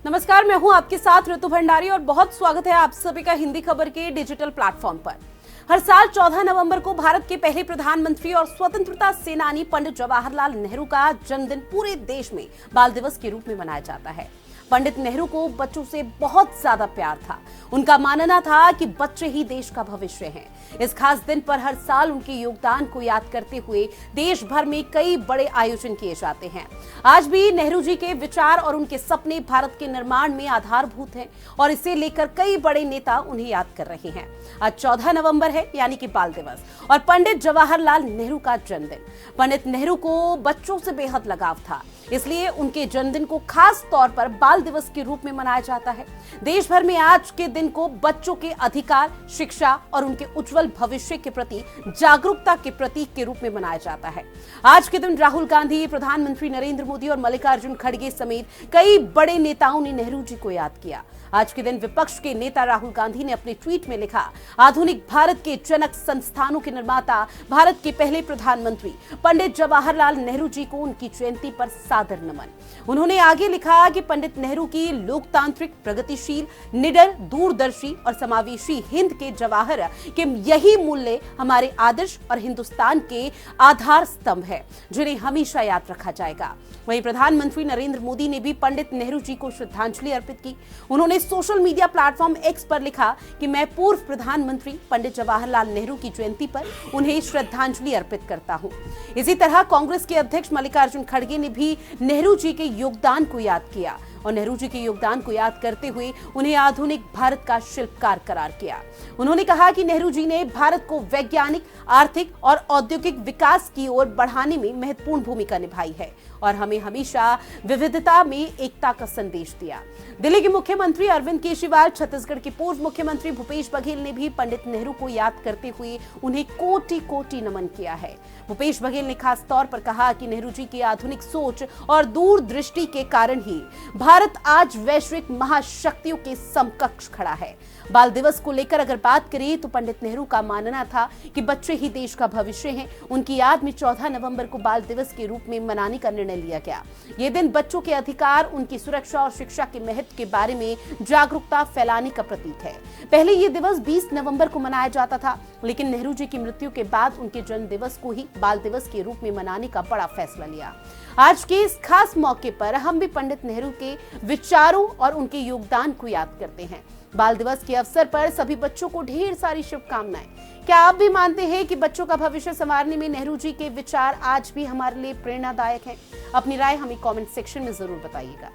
नमस्कार, मैं हूं आपके साथ ऋतु भंडारी और बहुत स्वागत है आप सभी का हिंदी खबर के डिजिटल प्लेटफॉर्म पर। हर साल 14 नवंबर को भारत के पहले प्रधानमंत्री और स्वतंत्रता सेनानी पंडित जवाहरलाल नेहरू का जन्मदिन पूरे देश में बाल दिवस के रूप में मनाया जाता है। पंडित नेहरू को बच्चों से बहुत ज्यादा प्यार था। उनका मानना था कि बच्चे ही देश का भविष्य हैं। इस खास दिन पर हर साल उनके योगदान को याद करते हुए देश भर में कई बड़े आयोजन किए जाते हैं। आज भी नेहरू जी के विचार और उनके सपने भारत के निर्माण में आधारभूत हैं और इसे लेकर कई बड़े नेता उन्हें याद कर रहे हैं। आज 14 नवंबर है, यानी कि बाल दिवस और पंडित जवाहरलाल नेहरू का जन्मदिन। पंडित नेहरू को बच्चों से बेहद लगाव था, इसलिए उनके जन्मदिन को खास तौर पर बाल दिवस के रूप में मनाया जाता है। देश भर में आज के दिन को बच्चों के अधिकार, शिक्षा और उनके उज्जवल भविष्य के प्रति जागरूकता के प्रतीक के रूप में मनाया जाता है। आज के दिन राहुल गांधी, प्रधानमंत्री नरेंद्र मोदी और मल्लिकार्जुन खड़गे समेत कई बड़े नेताओं ने नेहरू जी को याद किया। आज के दिन विपक्ष के नेता राहुल गांधी ने अपने ट्वीट में लिखा, आधुनिक भारत के जनक, संस्थानों के निर्माता, भारत के पहले प्रधानमंत्री पंडित जवाहरलाल नेहरू जी को उनकी जयंती पर सादर नमन। उन्होंने आगे लिखा कि पंडित नेहरू की लोकतांत्रिक, प्रगतिशील, निडर, दूरदर्शी और समावेशी हिंद के जवाहर के यही मूल्य हमारे आदर्श और हिंदुस्तान के आधार स्तंभ है, जिन्हें हमेशा याद रखा जाएगा। वहीं प्रधानमंत्री नरेंद्र मोदी ने भी पंडित नेहरू जी को श्रद्धांजलि अर्पित की। उन्होंने सोशल मीडिया प्लेटफॉर्म एक्स पर लिखा कि मैं पूर्व प्रधानमंत्री पंडित जवाहरलाल नेहरू की जयंती पर उन्हें श्रद्धांजलि अर्पित करता हूं। इसी तरह कांग्रेस के अध्यक्ष मल्लिकार्जुन खड़गे ने भी नेहरू जी के योगदान को याद किया और नेहरू जी के योगदान को याद करते हुए उन्हें आधुनिक भारत का शिल्पकार करार किया। उन्होंने कहा कि नेहरू जी ने भारत को वैज्ञानिक, आर्थिक और औद्योगिक विकास की ओर बढ़ाने में महत्वपूर्ण भूमिका निभाई है और हमें हमेशा विविधता में एकता का संदेश दिया। दिल्ली के मुख्यमंत्री अरविंद केजरीवाल, छत्तीसगढ़ के पूर्व मुख्यमंत्री भूपेश बघेल ने भी पंडित नेहरू को याद करते हुए उन्हें कोटि कोटि नमन किया है। भूपेश बघेल ने खास तौर पर कहा कि नेहरू जी की आधुनिक सोच और दूरदृष्टि के कारण ही भारत आज वैश्विक महाशक्तियों के समकक्ष खड़ा है। बाल दिवस को लेकर अगर बात करें तो पंडित नेहरू का मानना था कि बच्चे ही देश का भविष्य हैं। उनकी याद में 14 नवंबर को बाल दिवस के रूप में मनाने का निर्णय लिया गया। ये दिन बच्चों के अधिकार, उनकी सुरक्षा और शिक्षा के महत्व के बारे में जागरूकता फैलाने का प्रतीक है। पहले ये दिवस 20 नवंबर को मनाया जाता था, लेकिन नेहरू जी की मृत्यु के बाद उनके जन्म दिवस को ही बाल दिवस के रूप में मनाने का बड़ा फैसला लिया। आज के इस खास मौके पर हम भी पंडित नेहरू के विचारों और उनके योगदान को याद करते हैं। बाल दिवस के अवसर पर सभी बच्चों को ढेर सारी शुभकामनाएं। क्या आप भी मानते हैं कि बच्चों का भविष्य संवारने में नेहरू जी के विचार आज भी हमारे लिए प्रेरणादायक हैं? अपनी राय हमें कमेंट सेक्शन में जरूर बताइएगा।